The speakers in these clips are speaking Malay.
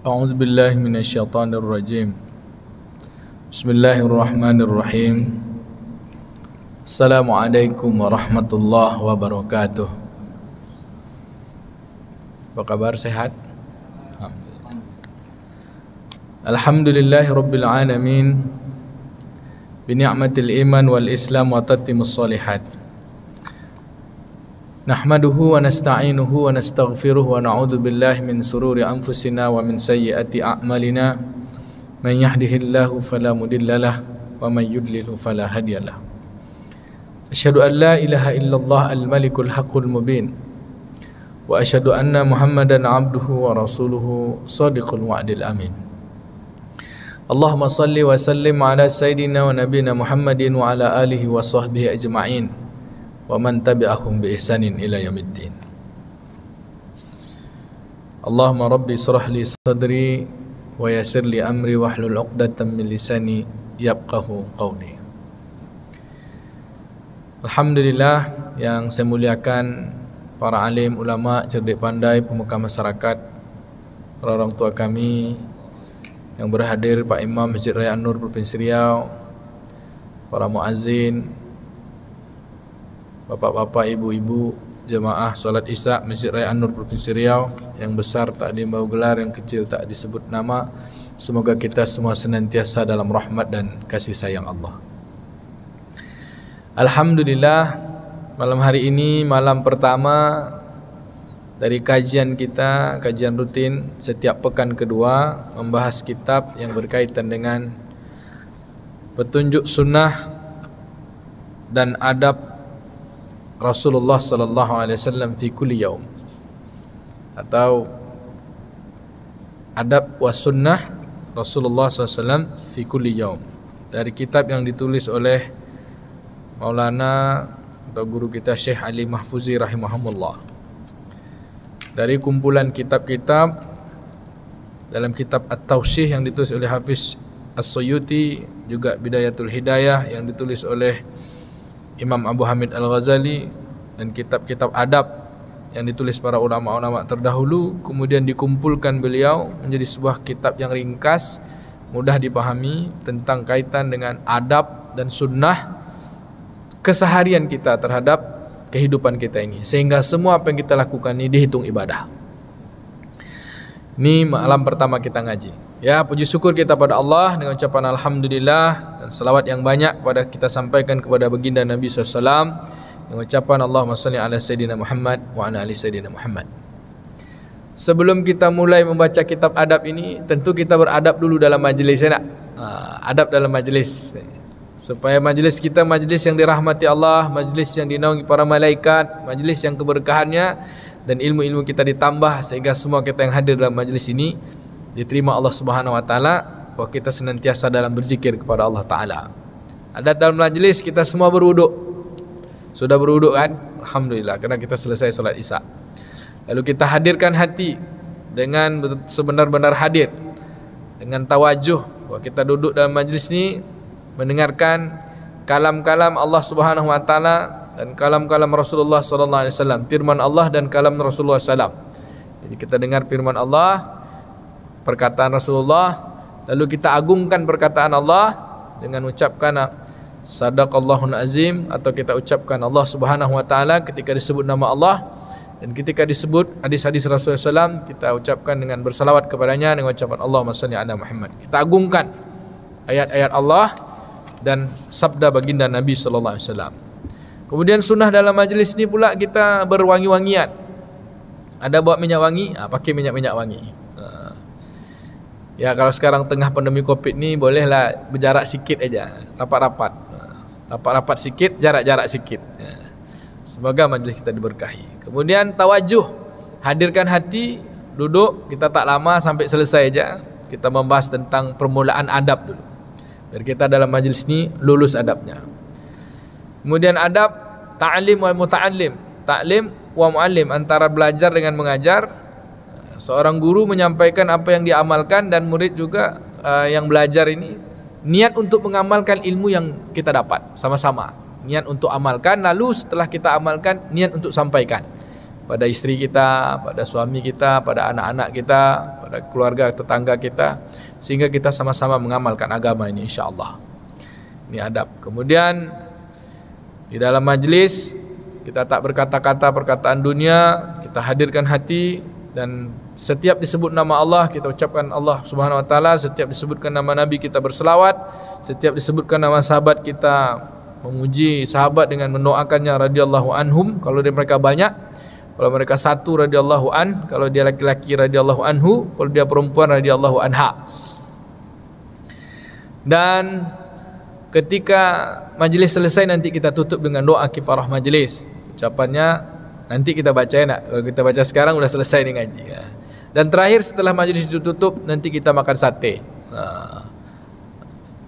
A'udzu billahi minasyaitonir rajim. Bismillahirrahmanirrahim. Assalamualaikum warahmatullahi wabarakatuh. Apa kabar, sehat? Alhamdulillahi rabbil alamin. Bi ni'matil iman wal islam wa tatimmus shalihat. Nahmaduhu wa nasta'inuhu wa nastaghfiruhu wa na'udzu billahi min sururi anfusina wa min sayyiati a'malina. Man yahdihillahu fala mudhillalah wa man yudlilhu fala hadiyalah. Asyhadu an la ilaha illallah al-malikul haqqul mubin wa asyhadu anna Muhammadan 'abduhu wa rasuluhu shadiqul wa'dil amin. Allahumma salli wa sallim ala sayyidina wa nabiyina Muhammadin wa ala alihi wa sahbihi ajma'in wa man tabi'ahum bi ihsanin ila yaumiddin. Allahumma rabbi israh li sadri wa yassir li amri wahlul 'uqdatam min lisani yafqahu qawli. Alhamdulillah, yang saya muliakan para alim, ulama, cerdik pandai, pemuka masyarakat, para orang tua kami yang berhadir, Pak Imam Masjid Raya An-Nur Provinsi Riau, para muazzin, bapak-bapak, ibu-ibu, jemaah salat Isya Masjid Raya An-Nur Provinsi Riau, yang besar tak dibawa gelar, yang kecil tak disebut nama. Semoga kita semua senantiasa dalam rahmat dan kasih sayang Allah. Alhamdulillah, malam hari ini malam pertama dari kajian kita, kajian rutin setiap pekan kedua, membahas kitab yang berkaitan dengan petunjuk sunnah dan adab Rasulullah sallallahu alaihi wasallam fi kulli yaum, atau adab wa sunnah Rasulullah sallallahu alaihi wasallam fi kulli yaum, dari kitab yang ditulis oleh Maulana atau guru kita Syekh Ali Mahfuzi rahimahumullah. Dari kumpulan kitab-kitab dalam kitab At-Tawshih yang ditulis oleh Hafiz As-Suyuti, juga Bidayatul Hidayah yang ditulis oleh Imam Abu Hamid Al-Ghazali, dan kitab-kitab adab yang ditulis para ulama-ulama terdahulu, kemudian dikumpulkan beliau menjadi sebuah kitab yang ringkas, mudah dipahami, tentang kaitan dengan adab dan sunnah keseharian kita terhadap kehidupan kita ini, sehingga semua apa yang kita lakukan ini dihitung ibadah. Ini malam pertama kita ngaji. Ya, puji syukur kita pada Allah dengan ucapan alhamdulillah dan salawat yang banyak pada kita sampaikan kepada baginda Nabi SAW dengan ucapan Allahumma shalli ala sayyidina Muhammad wa ala ali sayyidina Muhammad. Sebelum kita mulai membaca kitab adab ini, tentu kita beradab dulu dalam majlis, ya nak? Adab dalam majlis, supaya majlis kita majlis yang dirahmati Allah, majlis yang dinaungi para malaikat, majlis yang keberkahannya dan ilmu-ilmu kita ditambah, sehingga semua kita yang hadir dalam majlis ini diterima Allah Subhanahu wa taala, bahwa kita senantiasa dalam berzikir kepada Allah taala. Ada dalam majlis kita semua berwuduk. Sudah berwuduk kan? Alhamdulillah, karena kita selesai salat Isya. Lalu kita hadirkan hati dengan sebenar-benar hadir, dengan tawajuh, bahwa kita duduk dalam majlis ini mendengarkan kalam-kalam Allah Subhanahu wa taala dan kalam-kalam Rasulullah sallallahu alaihi wasallam, firman Allah dan kalam Rasulullah sallallahu alaihi wasallam. Jadi kita dengar firman Allah, perkataan Rasulullah, lalu kita agungkan perkataan Allah dengan ucapkan sadaqallahul azim, atau kita ucapkan Allah Subhanahu wa taala ketika disebut nama Allah, dan ketika disebut hadis-hadis Rasulullah SAW kita ucapkan dengan bersalawat kepadanya dengan ucapan Allahumma shalli ala Muhammad. Kita agungkan ayat-ayat Allah dan sabda baginda Nabi sallallahu alaihi wasallam. Kemudian sunnah dalam majlis ini pula kita berwangi-wangian. Ada bawa minyak wangi, pakai minyak-minyak wangi. Ya, kalau sekarang tengah pandemi Covid ni bolehlah berjarak sikit aja, rapat-rapat. Rapat-rapat sikit, jarak-jarak sikit. Semoga majlis kita diberkahi. Kemudian tawajuh, hadirkan hati, duduk, kita tak lama sampai selesai aja. Kita membahas tentang permulaan adab dulu, biar kita dalam majlis ni lulus adabnya. Kemudian adab ta'lim wa muta'allim, ta'lim wa mu'allim, antara belajar dengan mengajar. Seorang guru menyampaikan apa yang diamalkan, dan murid juga yang belajar ini niat untuk mengamalkan ilmu yang kita dapat sama-sama. Niat untuk amalkan, lalu setelah kita amalkan niat untuk sampaikan. pada istri kita, pada suami kita, pada anak-anak kita, pada keluarga tetangga kita, sehingga kita sama-sama mengamalkan agama ini insya-Allah. Ini adab. Kemudian di dalam majlis kita tak berkata-kata perkataan dunia, kita hadirkan hati, dan setiap disebut nama Allah kita ucapkan Allah Subhanahu wa taala, setiap disebutkan nama Nabi kita berselawat, setiap disebutkan nama sahabat kita memuji sahabat dengan mendoakannya radhiyallahu anhum kalau mereka banyak. Kalau mereka satu radhiyallahu an, kalau dia laki-laki radhiyallahu anhu, kalau dia perempuan radhiyallahu anha. Dan ketika majlis selesai nanti kita tutup dengan doa kifarah majlis. Ucapannya nanti kita baca nak. Kalau kita baca sekarang sudah selesai nih ngaji. Dan terakhir setelah majlis ditutup nanti kita makan sate.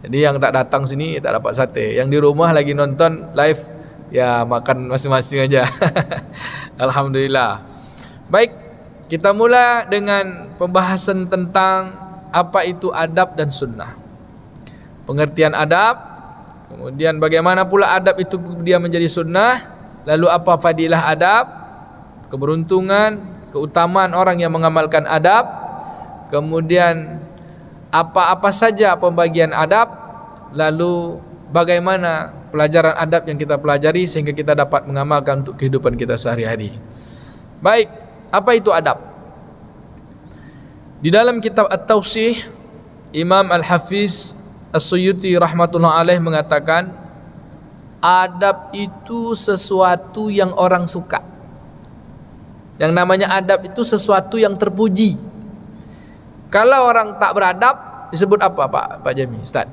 Jadi yang tak datang sini tak dapat sate. Yang di rumah lagi nonton live ya makan masing-masing aja. Alhamdulillah. Baik, kita mula dengan pembahasan tentang apa itu adab dan sunnah. Pengertian adab, kemudian bagaimana pula adab itu dia menjadi sunnah, lalu apa fadilah adab, keberuntungan, keutamaan orang yang mengamalkan adab, kemudian apa-apa saja pembagian adab, lalu bagaimana pelajaran adab yang kita pelajari sehingga kita dapat mengamalkan untuk kehidupan kita sehari-hari. Baik, apa itu adab? Di dalam kitab At-Tawsih, Imam Al-Hafiz As-Suyuti rahmatullah alaih mengatakan, adab itu sesuatu yang orang suka. Yang namanya adab itu sesuatu yang terpuji. Kalau orang tak beradab disebut apa Pak Jami, Ustaz?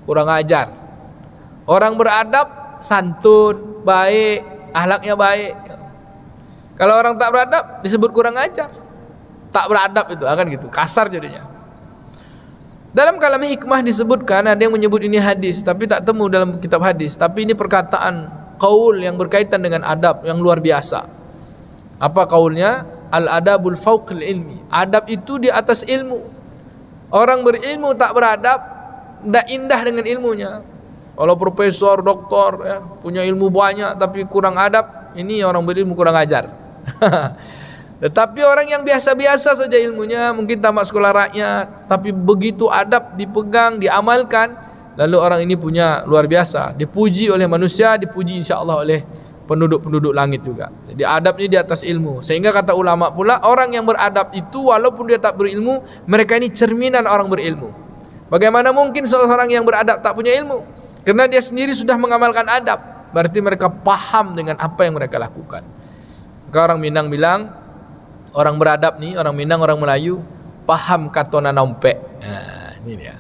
Kurang ajar. Orang beradab santun, baik, akhlaknya baik. Kalau orang tak beradab disebut kurang ajar. Tak beradab itu akan gitu, kasar jadinya. Dalam kalam hikmah disebutkan, ada yang menyebut ini hadis tapi tak temu dalam kitab hadis, tapi ini perkataan qaul yang berkaitan dengan adab yang luar biasa. Apa qaulnya? Al-adabul fauqil ilmi. Adab itu di atas ilmu. Orang berilmu tak beradab, tidak indah dengan ilmunya. Kalau profesor, doktor ya, punya ilmu banyak tapi kurang adab, ini orang berilmu kurang ajar. Tetapi orang yang biasa-biasa saja ilmunya, mungkin tamat sekolah rakyat, tapi begitu adab dipegang, diamalkan, lalu orang ini punya luar biasa, dipuji oleh manusia, dipuji insya-Allah oleh penduduk-penduduk langit juga. Jadi adab ini di atas ilmu. Sehingga kata ulama pula, orang yang beradab itu walaupun dia tak berilmu, mereka ini cerminan orang berilmu. Bagaimana mungkin seorang yang beradab tak punya ilmu? Karena dia sendiri sudah mengamalkan adab, berarti mereka paham dengan apa yang mereka lakukan. Maka orang Minang bilang, orang beradab nih, orang Minang, orang Melayu, paham katona nampek. Nah, ini dia.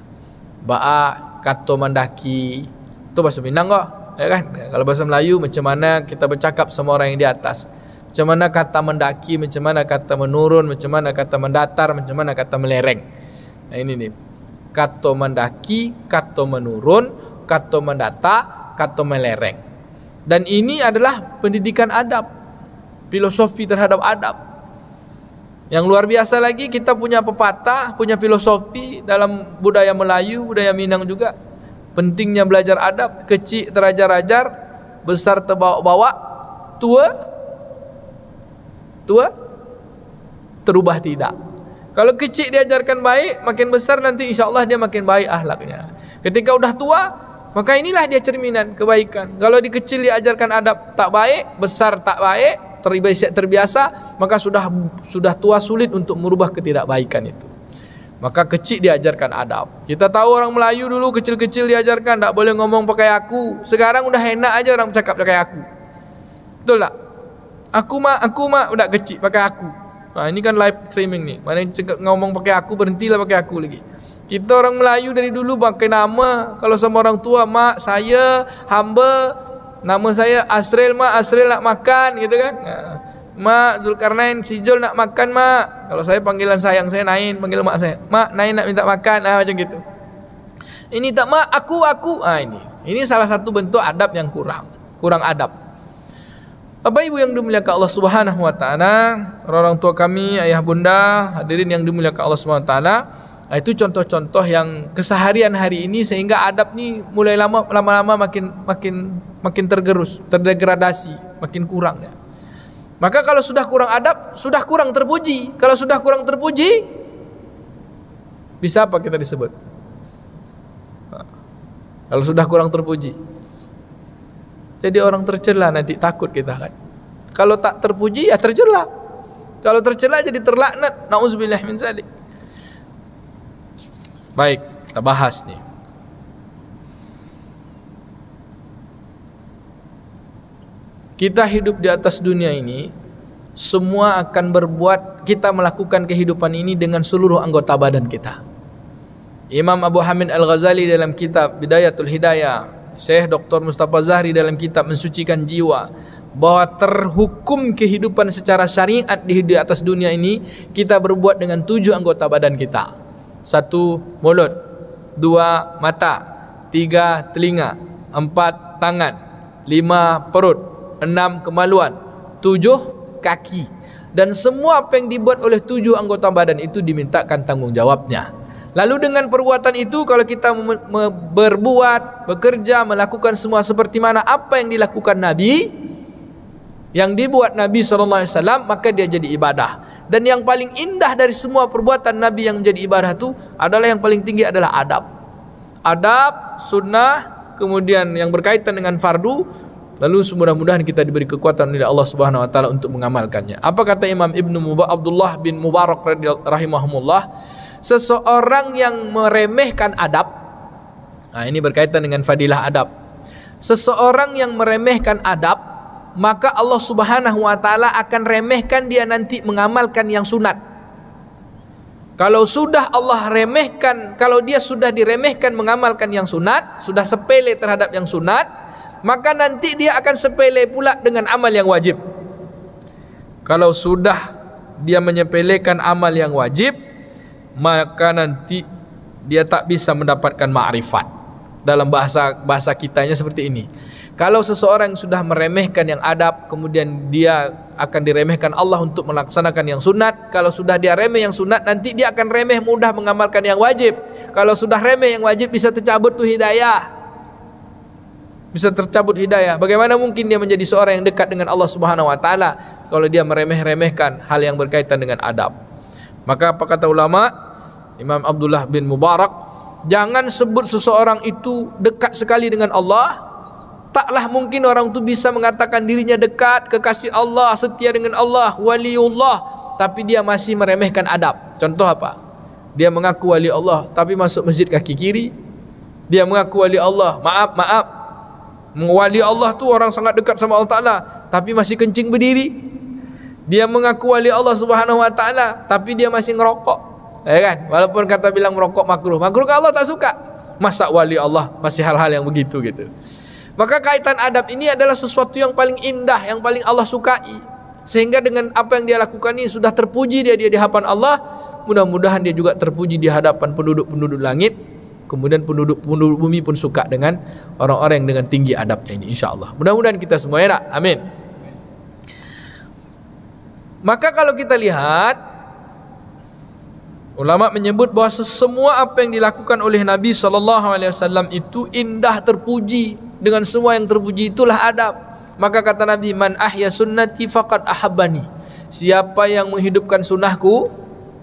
Ba'a kato mandaki. Itu bahasa Minang kok, ya kan? Kalau bahasa Melayu macam mana kita bercakap sama orang yang di atas. Macam mana kata mendaki, macam mana kata menurun, macam mana kata mendatar, macam mana kata melereng. Nah ini nih. Kato mendaki, kato menurun, kato mendata, kato melereng. Dan ini adalah pendidikan adab, filosofi terhadap adab. Yang luar biasa lagi, kita punya pepatah, punya filosofi dalam budaya Melayu, budaya Minang juga. Pentingnya belajar adab, kecil terajar-ajar, besar terbawa-bawa, tua terubah tidak. Kalau kecil diajarkan baik, makin besar nanti insya Allah dia makin baik akhlaknya. Ketika udah tua, maka inilah dia cerminan kebaikan. Kalau di kecil diajarkan adab tak baik, besar tak baik, terbiasa, maka sudah tua sulit untuk merubah ketidakbaikan itu. Maka kecil diajarkan adab. Kita tahu orang Melayu dulu kecil-kecil diajarkan tak boleh ngomong pakai aku. Sekarang udah enak aja orang bercakap pakai aku. Betul tak? Aku mak udah kecil pakai aku. Nah, ini kan live streaming nih. Mana yang ngomong pakai aku, berhentilah pakai aku lagi. Kita orang Melayu dari dulu pakai nama. Kalau sama orang tua, mak, saya, hamba, nama saya Asril, mak, Asril nak makan, gitu kan. Nah, mak, Zulkarnain, si Jul nak makan, mak. Kalau saya panggilan sayang saya Nain, panggil mak saya, mak, Nain nak minta makan, macam gitu. Ini tak mak, aku. Ini salah satu bentuk adab yang kurang adab. Bapak Ibu yang dimuliakan Allah Subhanahu wa taala, orang tua kami, ayah bunda, hadirin yang dimuliakan Allah Subhanahu wa taala, itu contoh-contoh yang keseharian hari ini sehingga adab ni mulai lama-lama makin tergerus, terdegradasi, makin kurang ya. Maka kalau sudah kurang adab, sudah kurang terpuji. Kalau sudah kurang terpuji, bisa apa kita disebut? Kalau sudah kurang terpuji, jadi orang tercela, nanti takut kita kan. Kalau tak terpuji ya tercela. Kalau tercela jadi terlaknat. Nauzubillah min zalik. Baik, kita bahas nih. Kita hidup di atas dunia ini, semua akan berbuat, kita melakukan kehidupan ini dengan seluruh anggota badan kita. Imam Abu Hamid Al-Ghazali dalam kitab Bidayatul Hidayah, Syekh Dr. Mustafa Zahri dalam kitab Mensucikan Jiwa, bahwa terhukum kehidupan secara syariat di atas dunia ini, kita berbuat dengan 7 anggota badan kita. 1 mulut, 2 mata, 3 telinga, 4 tangan, 5 perut, 6 kemaluan, 7 kaki. Dan semua apa yang dibuat oleh 7 anggota badan itu dimintakan tanggung jawabnya. Lalu dengan perbuatan itu, kalau kita berbuat, bekerja, melakukan semua seperti mana apa yang dilakukan Nabi, yang dibuat Nabi SAW, maka dia jadi ibadah. Dan yang paling indah dari semua perbuatan Nabi yang menjadi ibadah itu adalah, yang paling tinggi adalah adab. Adab, sunnah, kemudian yang berkaitan dengan fardu. Lalu mudah-mudahan kita diberi kekuatan oleh Allah Subhanahu wa taala untuk mengamalkannya. Apa kata Imam Abdullah bin Mubarak rahimahumullah? Seseorang yang meremehkan adab. Nah, ini berkaitan dengan fadilah adab. Seseorang yang meremehkan adab, maka Allah Subhanahu wa taala akan remehkan dia nanti mengamalkan yang sunat. Kalau sudah Allah remehkan, kalau dia sudah diremehkan mengamalkan yang sunat, sudah sepele terhadap yang sunat, maka nanti dia akan sepele pula dengan amal yang wajib. Kalau sudah dia menyepelekan amal yang wajib, maka nanti dia tak bisa mendapatkan ma'rifat. Dalam bahasa kitanya seperti ini. Kalau seseorang sudah meremehkan yang adab, kemudian dia akan diremehkan Allah untuk melaksanakan yang sunat. Kalau sudah dia remeh yang sunat, nanti dia akan remeh mudah mengamalkan yang wajib. Kalau sudah remeh yang wajib, bisa tercabut tuh hidayah. Bisa tercabut hidayah. Bagaimana mungkin dia menjadi seorang yang dekat dengan Allah Subhanahu wa taala kalau dia meremeh-remehkan hal yang berkaitan dengan adab? Maka apa kata ulama? Imam Abdullah bin Mubarak, jangan sebut seseorang itu dekat sekali dengan Allah. Taklah mungkin orang itu bisa mengatakan dirinya dekat, kekasih Allah, setia dengan Allah, waliullah, tapi dia masih meremehkan adab. Contoh apa? Dia mengaku wali Allah tapi masuk masjid kaki kiri. Dia mengaku wali Allah, maaf, wali Allah tu orang sangat dekat sama Allah Ta'ala, tapi masih kencing berdiri. Dia mengaku wali Allah Subhanahu wa Ta'ala, tapi dia masih ngerokok, ya kan? Walaupun kata bilang merokok makruh kan Allah tak suka. Masa wali Allah masih hal-hal yang begitu gitu. Maka kaitan adab ini adalah sesuatu yang paling indah, yang paling Allah sukai. Sehingga dengan apa yang dia lakukan ini sudah terpuji dia di hadapan Allah. Mudah-mudahan dia juga terpuji di hadapan penduduk-penduduk langit. Kemudian penduduk bumi pun suka dengan orang-orang yang dengan tinggi adabnya ini, insyaAllah. Mudah-mudahan kita semua ya, amin. Maka kalau kita lihat, ulama menyebut bahwa semua apa yang dilakukan oleh Nabi SAW itu indah, terpuji. Dengan semua yang terpuji itulah adab. Maka kata Nabi, man ahya sunnati faqad ahabbani. Siapa yang menghidupkan sunnahku,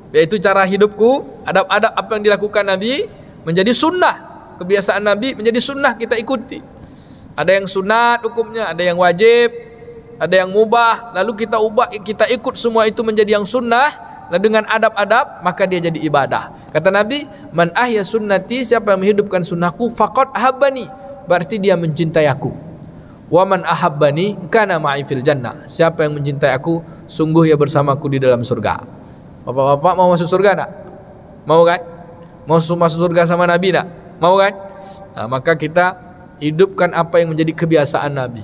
yaitu cara hidupku, adab-adab apa yang dilakukan Nabi menjadi sunnah, kebiasaan Nabi menjadi sunnah kita ikuti. Ada yang sunat hukumnya, ada yang wajib, ada yang mubah. Lalu kita ubah, kita ikut semua itu menjadi yang sunnah. Dan dengan adab-adab maka dia jadi ibadah. Kata Nabi, man ahya sunnati, siapa yang menghidupkan sunnahku, faqad ahabbani, berarti dia mencintai aku. Wa man ahabbani kana ma'i fil jannah, siapa yang mencintai aku, sungguh ia bersamaku di dalam surga. Bapak-bapak mau masuk surga tak? Mau kan? Mau masuk surga sama Nabi tak? Mau kan? Nah, maka kita hidupkan apa yang menjadi kebiasaan Nabi.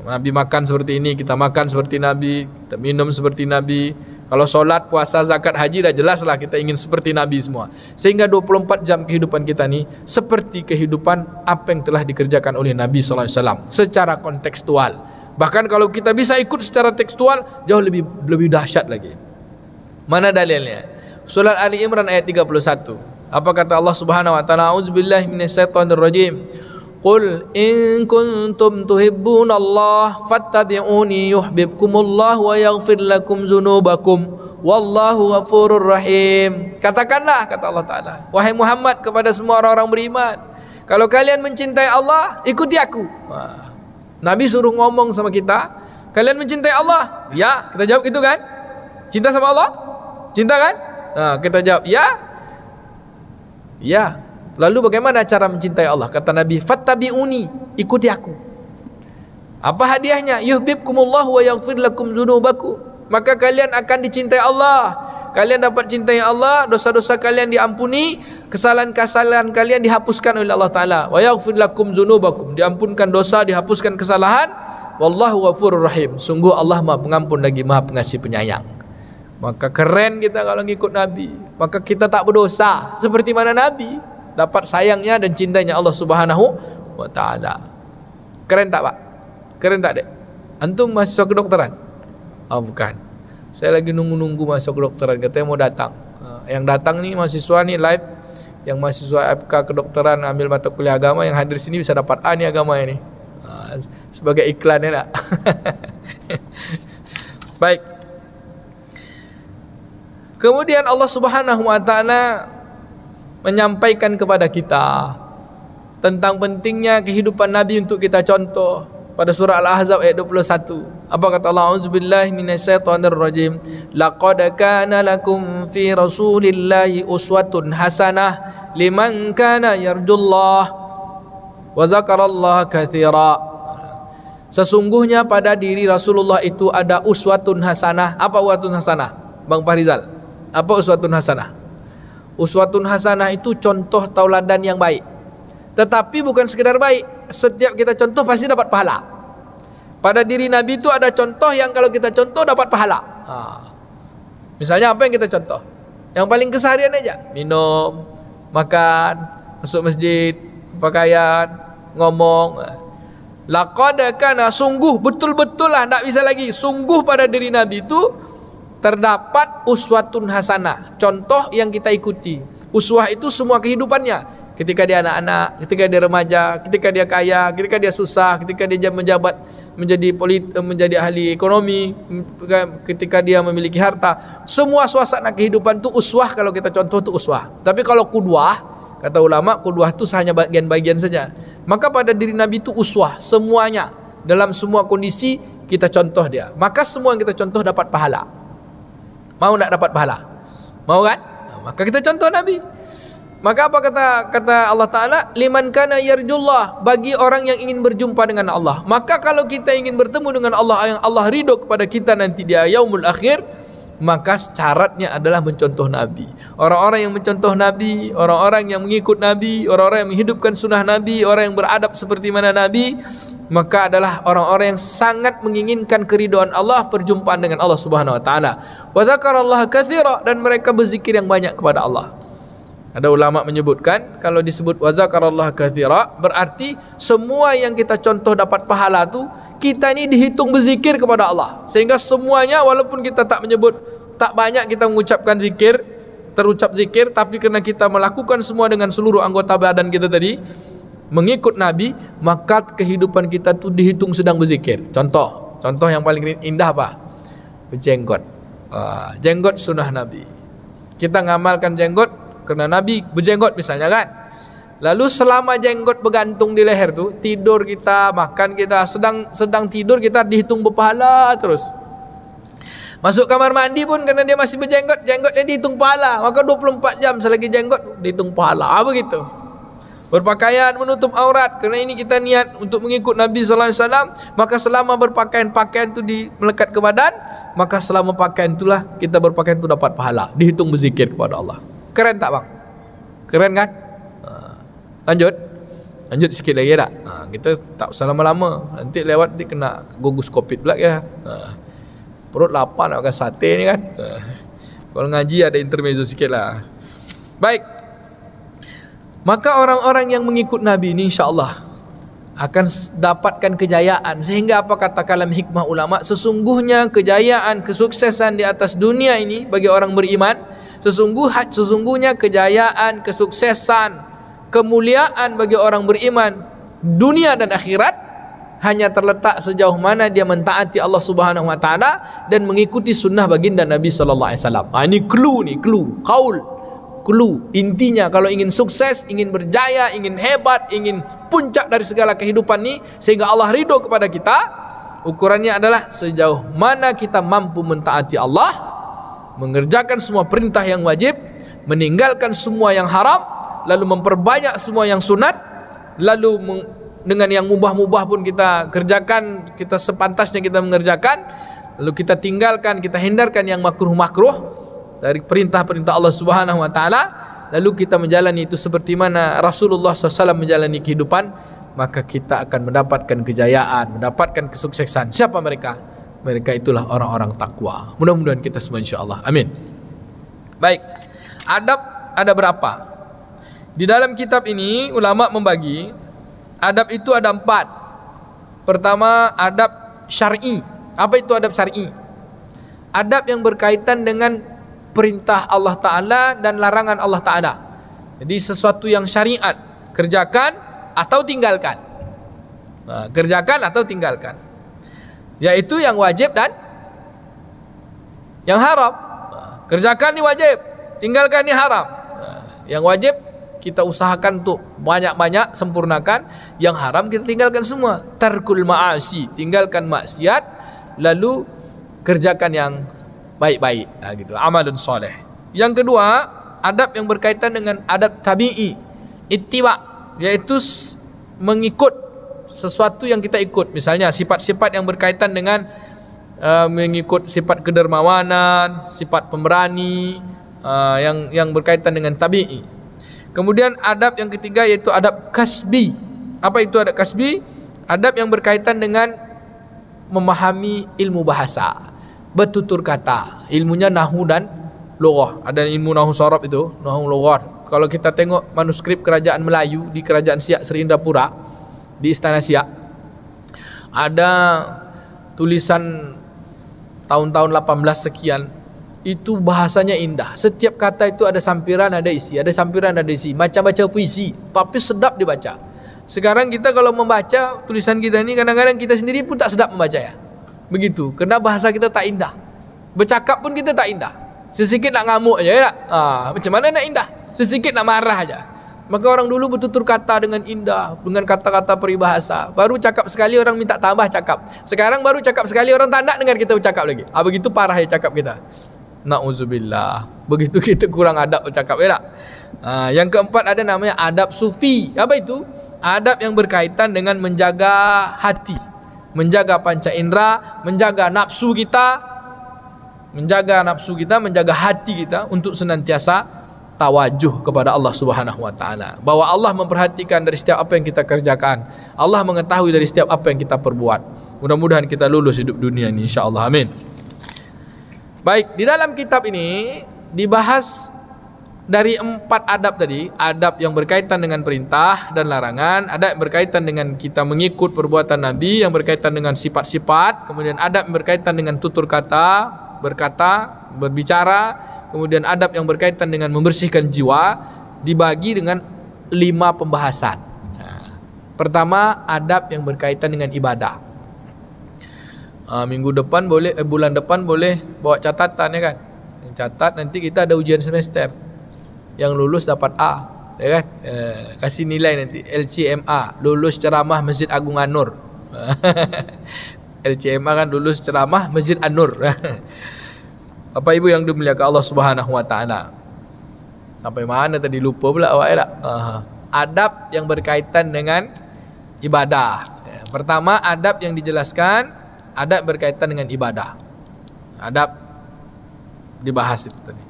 Nabi makan seperti ini, kita makan seperti Nabi, kita minum seperti Nabi. Kalau solat, puasa, zakat, haji, dah jelaslah kita ingin seperti Nabi semua. Sehingga 24 jam kehidupan kita ni seperti kehidupan apa yang telah dikerjakan oleh Nabi SAW secara kontekstual. Bahkan kalau kita bisa ikut secara tekstual, jauh lebih dahsyat lagi. Mana dalilnya? Surah Ali Imran ayat 31. Apa kata Allah Subhanahu wa taala? A'udzubillahi minasyaitonirrajim. Qul in kuntum tuhibbunallah fattabi'uni yuhibbukumullah wa yaghfir lakum dzunubakum wallahu ghafurur rahim. Katakanlah, kata Allah Ta'ala, wahai Muhammad, kepada semua orang-orang beriman, kalau kalian mencintai Allah, ikuti aku. Nabi suruh ngomong sama kita, kalian mencintai Allah? Ya, kita jawab gitu kan? Cinta sama Allah? Cinta kan? Kita jawab ya. Ya. Lalu bagaimana cara mencintai Allah? Kata Nabi, fattabi'uni, ikuti aku. Apa hadiahnya? Yuhibbukumullah wa yaghfir lakum dzunubakum. Maka kalian akan dicintai Allah. Kalian dapat cintai Allah, dosa-dosa kalian diampuni, kesalahan-kesalahan kalian dihapuskan oleh Allah Ta'ala. Wa yaghfir lakum dzunubakum, diampunkan dosa, dihapuskan kesalahan. Wallahu ghafurur rahim. Sungguh Allah Maha Pengampun lagi Maha Pengasih Penyayang. Maka keren kita kalau ngikut Nabi. Maka kita tak berdosa seperti mana Nabi. Dapat sayangnya dan cintanya Allah Subhanahu wa Ta'ala. Keren tak, Pak? Keren tak, Dek? Antum mahasiswa kedokteran? Bukan. Saya lagi nunggu-nunggu masuk kedokteran, katanya mau datang. Yang datang nih mahasiswa nih live, yang mahasiswa FK kedokteran ambil mata kuliah agama, yang hadir sini bisa dapat A nih agama ini. Sebagai iklannya tak? Baik. Kemudian Allah Subhanahu wa Ta'ala menyampaikan kepada kita tentang pentingnya kehidupan Nabi untuk kita contoh pada surah Al-Ahzab ayat 21. Apa kata Allah? A'udzubillahi minasyaitonirrajim. Laqad kana lakum fi Rasulillahi uswatun hasanah liman kana yarjullah wa zakarallaha katsira. Sesungguhnya pada diri Rasulullah itu ada uswatun hasanah. Apa uswatun hasanah? Bang Farizal, apa uswatun hasanah? Uswatun hasanah itu contoh tauladan yang baik. Tetapi bukan sekedar baik, setiap kita contoh pasti dapat pahala. Pada diri Nabi itu ada contoh yang kalau kita contoh dapat pahala. Misalnya apa yang kita contoh? Yang paling keseharian aja, minum, makan, masuk masjid, pakaian, ngomong. Laqad kana, sungguh, betul-betul lah, tak bisa lagi. Sungguh pada diri Nabi itu terdapat uswatun hasanah, contoh yang kita ikuti. Uswah itu semua kehidupannya. Ketika dia anak-anak, ketika dia remaja, ketika dia kaya, ketika dia susah, ketika dia menjabat menjadi ahli ekonomi, ketika dia memiliki harta. Semua suasana kehidupan itu uswah kalau kita contoh itu uswah. Tapi kalau qudwah, kata ulama, qudwah itu hanya bagian-bagian saja. Maka pada diri Nabi itu uswah, semuanya. Dalam semua kondisi kita contoh dia. Maka semua yang kita contoh dapat pahala. Mau nak dapat pahala? Mau kan? Maka kita contoh Nabi. Maka apa kata Allah Ta'ala? Liman kana yarjullah, bagi orang yang ingin berjumpa dengan Allah. Maka kalau kita ingin bertemu dengan Allah, yang Allah ridho kepada kita nanti di yaumul akhir, maka syaratnya adalah mencontoh Nabi. Orang-orang yang mencontoh Nabi, orang-orang yang mengikut Nabi, orang-orang yang menghidupkan sunnah Nabi, orang yang beradab seperti mana Nabi, maka adalah orang-orang yang sangat menginginkan keridhaan Allah, perjumpaan dengan Allah Subhanahu wa Ta'ala. Wa dzakarallaha katsira, dan mereka berzikir yang banyak kepada Allah. Ada ulama menyebutkan kalau disebut wa dzakarallaha katsira berarti semua yang kita contoh dapat pahala tu, kita ni dihitung berzikir kepada Allah. Sehingga semuanya, walaupun kita tak menyebut, tak banyak kita mengucapkan zikir, terucap zikir, tapi kerana kita melakukan semua dengan seluruh anggota badan kita tadi, mengikut Nabi, maka kehidupan kita tu dihitung sedang berzikir. Contoh yang paling indah apa? Berjenggot. Jenggot sunnah Nabi. Kita ngamalkan jenggot kerana Nabi berjenggot misalnya kan. Lalu selama jenggot bergantung di leher tu, tidur kita, makan kita, sedang tidur kita dihitung berpahala terus. Masuk kamar mandi pun kerana dia masih berjenggot, jenggotnya dihitung pahala. Maka 24 jam selagi jenggot dihitung pahala. Begitu. Berpakaian menutup aurat, kerana ini kita niat untuk mengikut Nabi sallallahu alaihi wasallam, maka selama berpakaian, pakaian itu melekat ke badan, maka selama pakaian itulah kita berpakaian itu dapat pahala, dihitung berzikir kepada Allah. Keren tak bang? Keren kan? Lanjut sikit lagi tak? Kita tak usah lama-lama, nanti lewat dia kena gugus covid pula ya. Perut lapar nak makan sate ni kan. Kalau ngaji ada intermezzo sikit lah. Baik. Maka orang-orang yang mengikut Nabi ini insya-Allah akan dapatkan kejayaan. Sehingga apa kata kalam hikmah ulama, sesungguhnya kejayaan, kesuksesan di atas dunia ini bagi orang beriman, sesungguhnya kejayaan, kesuksesan, kemuliaan bagi orang beriman dunia dan akhirat hanya terletak sejauh mana dia mentaati Allah Subhanahu wa taala dan mengikuti sunnah baginda Nabi sallallahu alaihi wasallam. Ini clue, clue. Intinya kalau ingin sukses, ingin berjaya, ingin hebat, ingin puncak dari segala kehidupan ini sehingga Allah ridho kepada kita, ukurannya adalah sejauh mana kita mampu mentaati Allah, mengerjakan semua perintah yang wajib, meninggalkan semua yang haram, lalu memperbanyak semua yang sunat, lalu dengan yang mubah-mubah pun kita kerjakan, kita sepantasnya kita mengerjakan, lalu kita tinggalkan, kita hindarkan yang makruh-makruh dari perintah-perintah Allah Subhanahu wa taala, lalu kita menjalani itu seperti mana Rasulullah SAW menjalani kehidupan, maka kita akan mendapatkan kejayaan, mendapatkan kesuksesan. Siapa mereka? Mereka itulah orang-orang takwa. Mudah-mudahan kita semua insyaallah. Amin. Baik. Adab ada berapa? Di dalam kitab ini ulama membagi adab itu ada 4. Pertama, adab syar'i. Apa itu adab syar'i? Adab yang berkaitan dengan perintah Allah Ta'ala dan larangan Allah Ta'ala. Jadi sesuatu yang syariat, kerjakan atau tinggalkan. Kerjakan atau tinggalkan, yaitu yang wajib dan yang haram. Kerjakan ini wajib, tinggalkan ini haram. Yang wajib kita usahakan untuk banyak-banyak sempurnakan, yang haram kita tinggalkan semua. Tarkul ma'asi, tinggalkan maksiat, lalu kerjakan yang baik-baik, gitu. Amalun soleh. Yang kedua, adab yang berkaitan dengan adab tabi'i, ittiba, yaitu mengikut sesuatu yang kita ikut. Misalnya sifat-sifat yang berkaitan dengan mengikut sifat kedermawanan, sifat pemberani, yang berkaitan dengan tabi'i. Kemudian adab yang ketiga yaitu adab kasbi. Apa itu adab kasbi? Adab yang berkaitan dengan memahami ilmu bahasa, bertutur kata, ilmunya nahu dan lughah. Ada ilmu nahu sharaf itu, nahu lughah. Kalau kita tengok manuskrip kerajaan Melayu di kerajaan Siak Sri Indapura di Istana Siak, ada tulisan tahun-tahun 18 sekian, itu bahasanya indah. Setiap kata itu ada sampiran, ada isi, ada sampiran, ada isi. Macam baca puisi, tapi sedap dibaca. Sekarang kita kalau membaca tulisan kita ini, kadang-kadang kita sendiri pun tak sedap membaca ya. Begitu, karena bahasa kita tak indah. Bercakap pun kita tak indah. Sesikit nak ngamuk aja ya. Macam mana nak indah? Sesikit nak marah aja. Maka orang dulu bertutur kata dengan indah, dengan kata-kata peribahasa. Baru cakap sekali orang minta tambah cakap. Sekarang baru cakap sekali orang tak nak dengar kita bercakap lagi. Begitu parah ya cakap kita. Na'udzubillah. Begitu kita kurang adab bercakap ya tak? Yang keempat ada namanya adab sufi. Apa itu? Adab yang berkaitan dengan menjaga hati, menjaga panca indera, menjaga nafsu kita, menjaga hati kita untuk senantiasa tawajuh kepada Allah Subhanahu wa taala. Bahwa Allah memperhatikan dari setiap apa yang kita kerjakan. Allah mengetahui dari setiap apa yang kita perbuat. Mudah-mudahan kita lulus hidup dunia ini insyaallah. Amin. Baik, di dalam kitab ini dibahas dari 4 adab tadi. Adab yang berkaitan dengan perintah dan larangan, adab yang berkaitan dengan kita mengikut perbuatan Nabi, yang berkaitan dengan sifat-sifat, kemudian adab yang berkaitan dengan tutur kata, berbicara, kemudian adab yang berkaitan dengan membersihkan jiwa, dibagi dengan 5 pembahasan. Pertama, adab yang berkaitan dengan ibadah. Minggu depan boleh, bulan depan boleh bawa catatan ya kan. Yang catat nanti kita ada ujian semester. Yang lulus dapat A, ya kan? Kasih nilai nanti LCMA, lulus ceramah Masjid Agung An-Nur. LCMA kan lulus ceramah Masjid An-Nur. Bapak Ibu yang dimuliakan Allah Subhanahu wa taala. Sampai mana tadi lupa pula awak ya tak? Adab yang berkaitan dengan ibadah. Pertama, adab yang dijelaskan, adab berkaitan dengan ibadah. Adab dibahas itu tadi.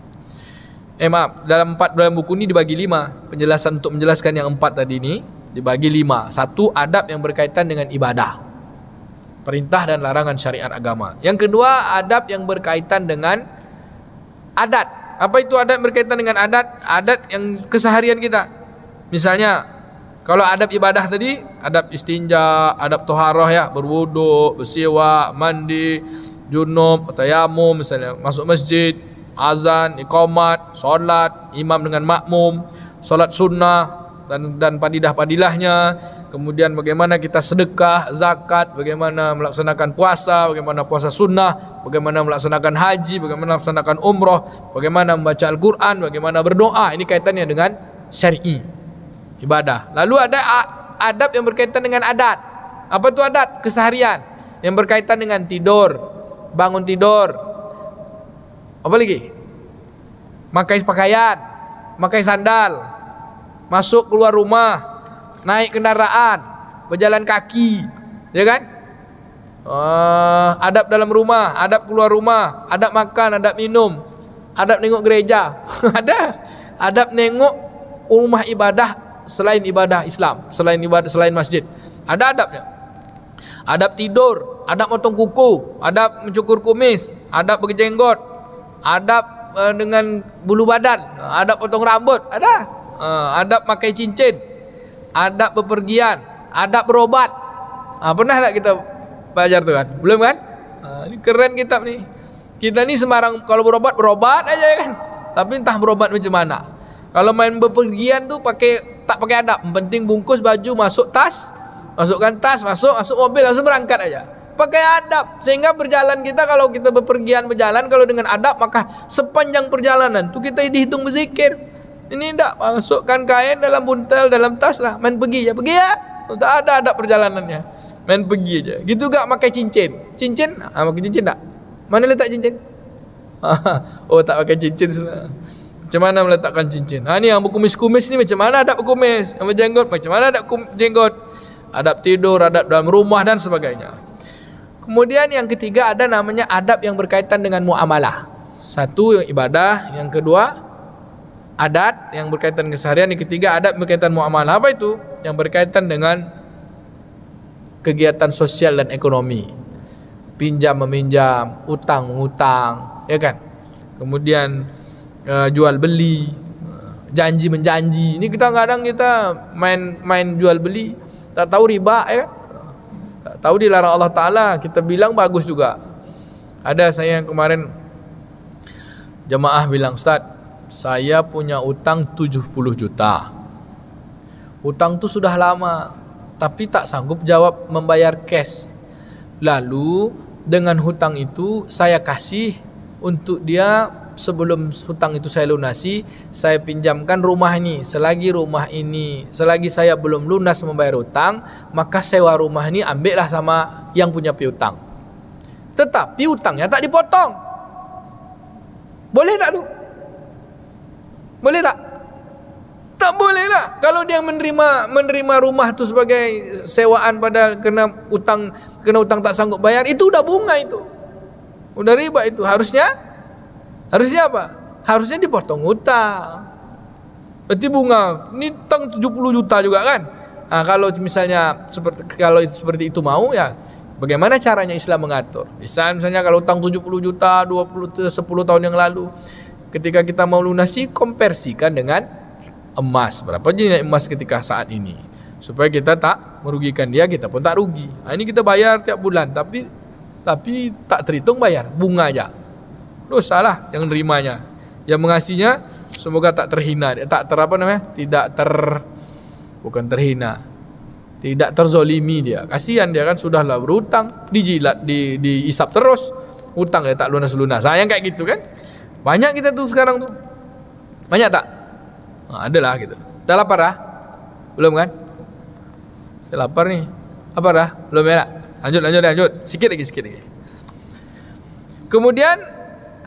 Dalam buku ini dibagi 5. Penjelasan untuk menjelaskan yang 4 tadi ini dibagi 5. 1, adab yang berkaitan dengan ibadah, perintah dan larangan syariat agama. Yang kedua, adab yang berkaitan dengan adat. Apa itu adab berkaitan dengan adat? Adat yang keseharian kita. Misalnya, kalau adab ibadah tadi, adab istinja, adab toharoh ya, berwudu, bersiwak, mandi, junub, tayamum, misalnya masuk masjid, azan, iqamat, solat, imam dengan makmum, solat sunnah dan padilahnya, kemudian bagaimana kita sedekah, zakat, bagaimana melaksanakan puasa, bagaimana puasa sunnah, bagaimana melaksanakan haji, bagaimana melaksanakan umroh, bagaimana membaca Al-Quran, bagaimana berdoa. Ini kaitannya dengan syar'i, ibadah. Lalu ada adab yang berkaitan dengan adat. Apa itu adat? Keseharian yang berkaitan dengan tidur, bangun tidur, apa lagi? Pakai pakaian, pakai sandal, masuk keluar rumah, naik kendaraan, berjalan kaki, ya kan? Adab dalam rumah, adab keluar rumah, adab makan, adab minum, adab nengok gereja. Ada adab nengok rumah ibadah selain ibadah Islam, selain masjid. Ada adabnya. Adab tidur, adab motong kuku, adab mencukur kumis, adab berjenggot, adab dengan bulu badan, adab potong rambut, ada. Adab pakai cincin, adab bepergian, adab berobat. Pernah tak kita belajar tu kan? Belum kan? Ini keren kitab ni. Kita ni sembarang kalau berobat aja kan. Tapi entah berobat macam mana. Kalau main bepergian tu tak pakai adab. Yang penting bungkus baju, masuk tas, masukkan tas, masuk mobil, langsung berangkat aja. Pakai adab. Sehingga berjalan kita, kalau kita bepergian berjalan, kalau dengan adab, maka sepanjang perjalanan tu kita dihitung berzikir. Ini tak, masukkan kain dalam buntel, dalam tas lah. Main pergi ya. Tak ada adab perjalanannya. Main pergi aja. Gitu gak pakai cincin. Cincin, pakai cincin tak? Mana letak cincin? Oh, tak pakai cincin sebenarnya. Macam mana meletakkan cincin? Ni yang berkumis-kumis ni macam mana adab berkumis? Yang berjenggot macam mana adab jenggot? Adab tidur, adab dalam rumah dan sebagainya. Kemudian yang ketiga ada namanya adab yang berkaitan dengan muamalah. Satu yang ibadah, yang kedua adat yang berkaitan keseharian, yang ketiga adab berkaitan muamalah. Apa itu? Yang berkaitan dengan kegiatan sosial dan ekonomi. Pinjam meminjam, utang mengutang, ya kan? Kemudian jual beli, janji menjanji. Ini kita kadang main jual beli, tak tahu riba, ya kan? Tak tahu dilarang Allah Ta'ala, kita bilang bagus juga. Ada saya yang kemarin jemaah bilang, Ustaz, saya punya utang 70 juta. Utang tu sudah lama, tapi tak sanggup jawab membayar cash. Lalu dengan hutang itu saya kasih untuk dia, sebelum hutang itu saya lunasi, saya pinjamkan rumah ini. Selagi saya belum lunas membayar hutang, maka sewa rumah ini ambillah sama yang punya piutang. Tetapi hutangnya tak dipotong. Boleh tak tu? Boleh tak? Tak boleh lah. Kalau dia menerima rumah tu sebagai sewaan padahal kena hutang tak sanggup bayar, itu udah bunga itu. Udah riba itu. Harusnya apa? Harusnya dipotong hutang. Berarti bunga. Ini hutang 70 juta juga kan? Kalau misalnya seperti itu mau, ya bagaimana caranya Islam mengatur? Misalnya kalau hutang 70 juta 10 tahun yang lalu, ketika kita mau lunasi, konversikan dengan emas. Berapa nilai emas ketika saat ini, supaya kita tak merugikan dia, kita pun tak rugi. Ini kita bayar tiap bulan, tapi tak terhitung bayar bunga aja. Dosa lah yang nerimanya. Yang mengasihnya semoga tak terhina, bukan terhina, tidak terzolimi dia. Kasihan dia kan, sudahlah berhutang, dijilat, diisap terus, hutang dia tak lunas-lunas. Yang kayak gitu kan banyak kita tuh sekarang tuh. Banyak tak? Adalah gitu. Dah lapar dah? Belum kan? Saya lapar nih. Lapar dah? Belum ya? Lanjut. Sikit lagi. Kemudian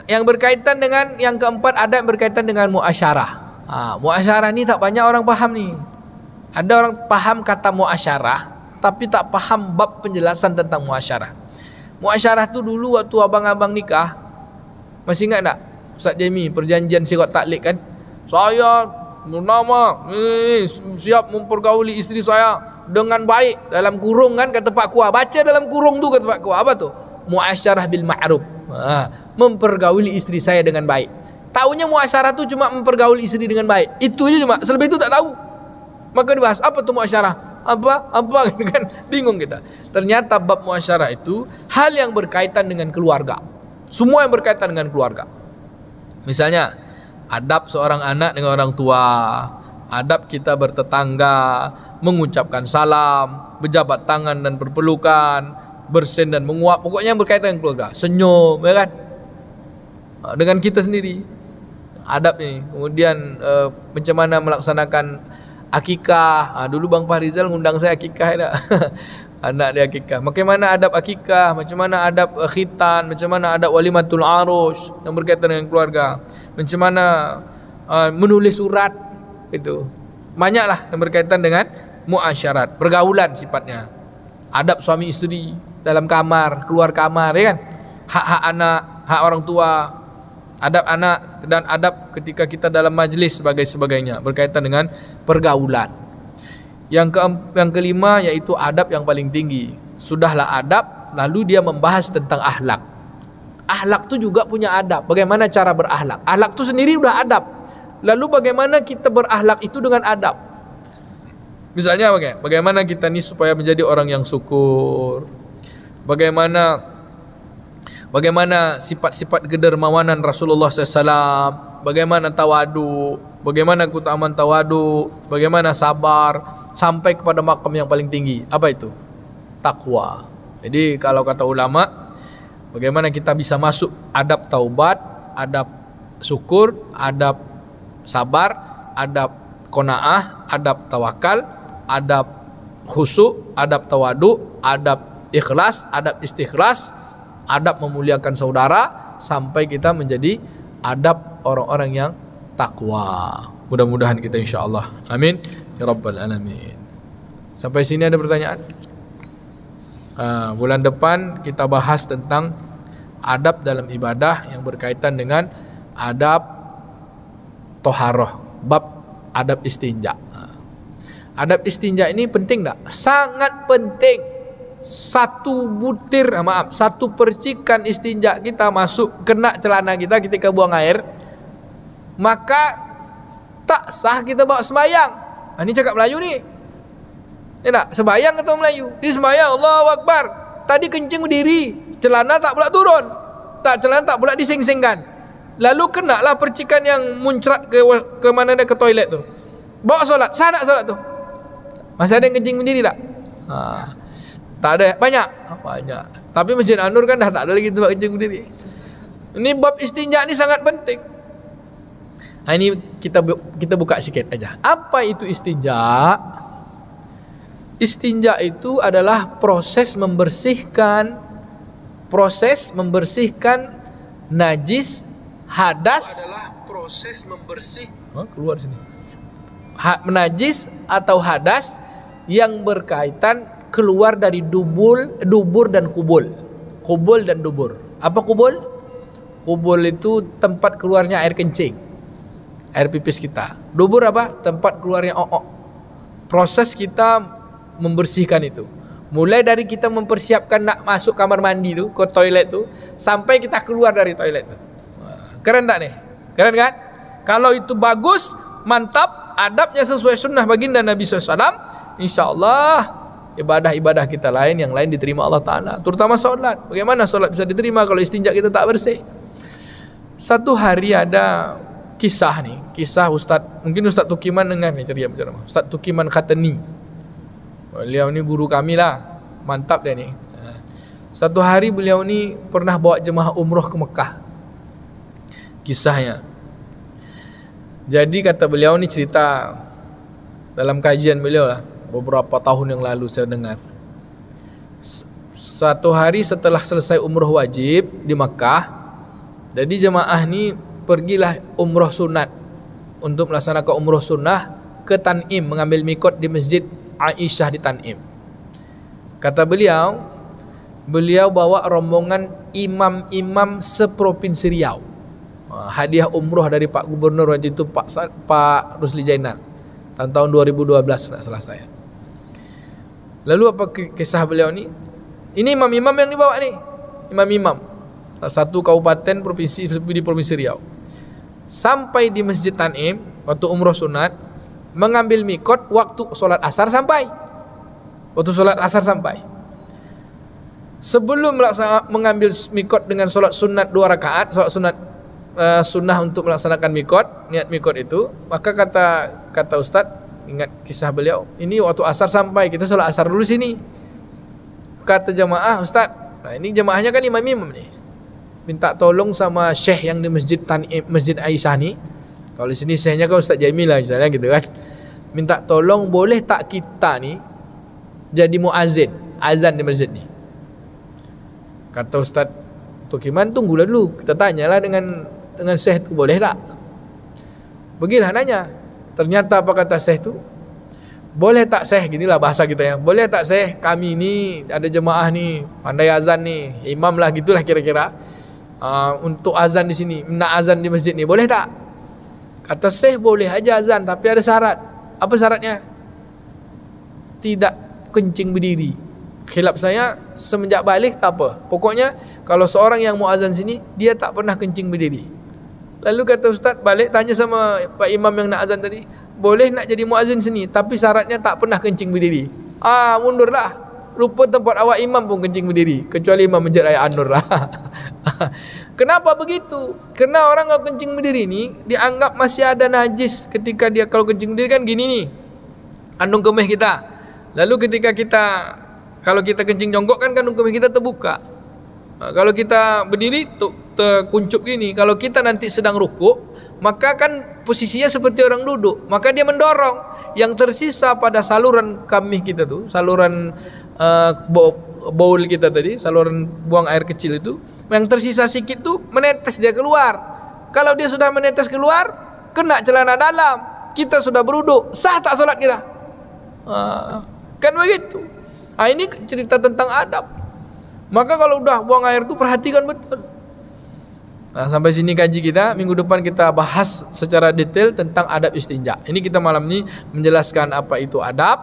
yang berkaitan dengan yang keempat, ada yang berkaitan dengan muasyarah. Muasyarah ni tak banyak orang paham nih. Ada orang paham kata muasyarah, tapi tak paham bab penjelasan tentang muasyarah. Muasyarah tu dulu waktu abang-abang nikah, masih ingat tak Ustaz Jamie, perjanjian sirat taklik kan? Saya bernama siap mempergauli isteri saya dengan baik, dalam kurung kan kata Pak Kuah. Baca dalam kurung tu kata Pak Kuah, apa tu? Muasyarah bil ma'ruf. Mempergauli isteri saya dengan baik. Taunya muasyarah tu cuma mempergauli isteri dengan baik. Itu je cuma, selebih itu tak tahu. Maka dibahas, apa tu muasyarah? Apa gitu kan? Bingung kita. Ternyata bab muasyarah itu hal yang berkaitan dengan keluarga. Semua yang berkaitan dengan keluarga. Misalnya adab seorang anak dengan orang tua, adab kita bertetangga, mengucapkan salam, berjabat tangan dan berpelukan, bersen dan menguap, pokoknya yang berkaitan dengan keluarga, senyum, ya kan? Dengan kita sendiri, adab ni. Kemudian macam mana melaksanakan akikah. Dulu Bang Fahrizal ngundang saya akikah dah. Anak dia akikah. Bagaimana adab akikah, macam mana adab khitan, macam mana adab walimatul arus yang berkaitan dengan keluarga. Macam mana menulis surat itu. Banyaklah yang berkaitan dengan muasyarat, pergaulan sifatnya. Adab suami isteri dalam kamar, keluar kamar, ya kan? Hak-hak anak, hak orang tua, adab anak dan adab ketika kita dalam majlis sebagainya berkaitan dengan pergaulan. Yang kelima yaitu adab yang paling tinggi. Sudahlah adab, lalu dia membahas tentang akhlak. Akhlak tu juga punya adab. Bagaimana cara berakhlak? Akhlak tu sendiri udah adab. Lalu bagaimana kita berakhlak itu dengan adab? Misalnya bagaimana kita ni supaya menjadi orang yang syukur? Bagaimana sifat-sifat kedermawanan Rasulullah SAW, bagaimana tawadu, bagaimana keutamaan tawadu, bagaimana sabar, sampai kepada makam yang paling tinggi. Apa itu? Takwa. Jadi kalau kata ulama, bagaimana kita bisa masuk adab taubat, adab syukur, adab sabar, adab qanaah, adab tawakal, adab khusyuk, adab tawadu, adab ikhlas, adab istikhlas, adab memuliakan saudara, sampai kita menjadi adab orang-orang yang takwa. Mudah-mudahan kita insya-Allah. Amin ya rabbal alamin. Sampai sini ada pertanyaan? Bulan depan kita bahas tentang adab dalam ibadah yang berkaitan dengan adab toharoh, bab adab istinja. Adab istinja ini penting tak? Sangat penting. Satu percikan istinja kita masuk kena celana kita ketika buang air, maka tak sah kita bawa sembahyang. Ini cakap Melayu ni. Ya tak? Sembahyang atau Melayu? Di sembahyang Allahu Akbar. Tadi kencing berdiri, celana tak pula turun. Celana tak pula dising-singkan. Lalu kenalah percikan yang muncrat ke mana dia, ke toilet tu. Bawa solat, sah tak solat tu? Masih ada yang kencing berdiri tak? Tak ada, banyak. Tapi Masjid An-Nur kan dah tak ada lagi tempat kencing berdiri. Ini bab istinja ni sangat penting. Ini kita buka sikit aja. Apa itu istinja? Istinja itu adalah proses membersihkan najis, hadas. Keluar sini. Najis atau hadas yang berkaitan keluar dari dubur dan kubul. Kubul dan dubur. Apa kubul? Kubul itu tempat keluarnya air kencing, air pipis kita. Dubur apa? Tempat keluarnya o'ok. Proses kita membersihkan itu, mulai dari kita mempersiapkan nak masuk kamar mandi tu, ke toilet tu, sampai kita keluar dari toilet tu. Keren tak nih? Keren kan? Kalau itu bagus, mantap, adabnya sesuai sunnah baginda Nabi SAW, insyaAllah ibadah-ibadah kita yang lain diterima Allah Ta'ala. Terutama solat. Bagaimana solat bisa diterima kalau istinja kita tak bersih? Satu hari ada kisah Ustaz, mungkin Ustaz Tukiman dengar nih ceria macam mana. Ustaz Tukiman Khatani, beliau ni guru kami lah, mantap dia ni. Satu hari beliau ni pernah bawa jemaah umroh ke Mekah. Kisahnya, jadi kata beliau ni cerita dalam kajian beliau lah, beberapa tahun yang lalu saya dengar. Satu hari setelah selesai umroh wajib di Makkah, jadi jemaah ni pergilah umroh sunat untuk melaksanakan umroh sunnah ke Tan'im, mengambil mikot di Masjid Aisyah di Tan'im. Kata beliau bawa rombongan imam-imam seprovinsi Riau. Hadiah umroh dari Pak Gubernur waktu itu, Pak Rusli Jainal, tahun 2012 tak salah saya. Lalu apa kisah beliau ni? Ini imam-imam yang dibawa ni, imam-imam satu kabupaten provinsi di Provinsi Riau. Sampai di Masjid Tan'im waktu umroh sunat, mengambil mikot waktu solat asar sampai. Sebelum mengambil mikot dengan solat sunat 2 rakaat, solat sunat sunnah untuk melaksanakan mikot, niat mikot itu, maka kata Ustaz, ingat kisah beliau. Ini waktu asar sampai, kita solat asar dulu sini. Kata jamaah, Ustaz, nah ini jamaahnya kan imam-imam nih, minta tolong sama syekh yang di Masjid Aisyah ni. Kalau di sini syekhnya kan Ustaz Jamil lah misalnya gitu kan. Minta tolong boleh tak kita ni jadi muazzin, azan di masjid ni. Kata Ustaz Tukiman, tunggulah dulu, kita tanyalah dengan syekh tu boleh tak. Pergilah nanya. Ternyata apa kata syekh tu? Boleh tak syekh, ginilah bahasa kita ya. Boleh tak syekh, kami ni ada jemaah ni pandai azan ni, imam lah gitulah kira-kira. Untuk azan di sini, nak azan di masjid ni, boleh tak? Kata syekh, boleh aja azan, tapi ada syarat. Apa syaratnya? Tidak kencing berdiri. Khilaf saya, semenjak balik tak apa. Pokoknya kalau seorang yang mau azan sini, dia tak pernah kencing berdiri. Lalu kata Ustaz, balik tanya sama Pak Imam yang nak azan tadi, boleh nak jadi muazzin sini, tapi syaratnya tak pernah kencing berdiri. Mundurlah. Rupa tempat awak imam pun kencing berdiri, kecuali Imam Masjid Raya An-Nur lah. Kenapa begitu? Karena orang kalau kencing berdiri ni dianggap masih ada najis. Ketika dia kalau kencing berdiri kan gini nih, kandung kemih kita. Lalu ketika kalau kita kencing jongkok kan kandung kemih kita terbuka. Kalau kita berdiri terkuncup gini, kalau kita nanti sedang rukuk, maka kan posisinya seperti orang duduk, maka dia mendorong. Yang tersisa pada saluran kemih kita tuh, saluran bowl kita tadi, saluran buang air kecil itu, yang tersisa sedikit tuh menetes dia keluar. Kalau dia sudah menetes keluar, kena celana dalam, kita sudah beruduk, sah tak solat kita? Kan begitu. Ini cerita tentang adab. Maka kalau udah buang air itu perhatikan betul. Nah, sampai sini kaji kita. Minggu depan kita bahas secara detail tentang adab istinja. Ini kita malam ini menjelaskan apa itu adab,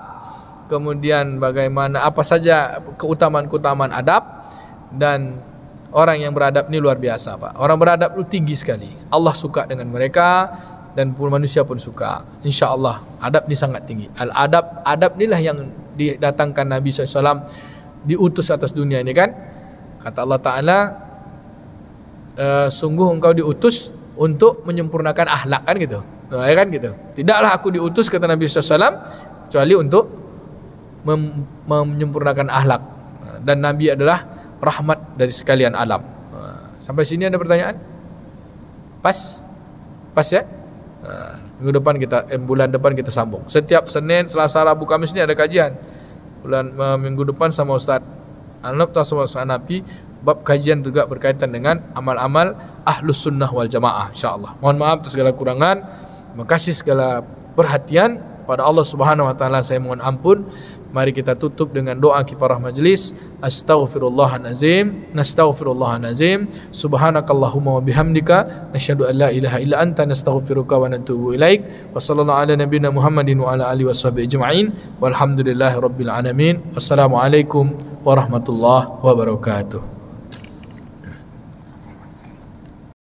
kemudian bagaimana apa saja keutamaan-keutamaan adab, dan orang yang beradab ini luar biasa, Pak. Orang beradab itu tinggi sekali. Allah suka dengan mereka dan pun manusia pun suka. InsyaAllah adab ini sangat tinggi. Adab inilah yang didatangkan Nabi SAW, diutus atas dunia ini kan. Kata Allah Ta'ala, sungguh engkau diutus untuk menyempurnakan akhlak, kan gitu. Ya kan gitu. Tidaklah aku diutus, kata Nabi SAW, kecuali untuk menyempurnakan akhlak. Dan Nabi adalah rahmat dari sekalian alam. Sampai sini ada pertanyaan? Pas ya? Bulan depan kita sambung. Setiap Senin, Selasa, Rabu, Kamis ini ada kajian. Minggu depan sama Ustaz Anab sama Ustaz Anapi, bab kajian juga berkaitan dengan amal-amal Ahlus Sunnah wal Jamaah, insyaAllah. Mohon maaf atas segala kurangan. Terima kasih segala perhatian pada Allah Subhanahu wa taala. Saya mohon ampun. Mari kita tutup dengan doa kifarah majlis. Astaghfirullahalazim, nastaghfirullahalazim. Subhanakallahumma wa bihamdika, nasyhadu an la ilaha illa anta, nastaghfiruka wa natubu ilaik. Wa sallallahu ala nabiyyina Muhammadin wa ala alihi washabihi ajma'in. Walhamdulillahirabbil alamin. Wassalamualaikum warahmatullahi wabarakatuh.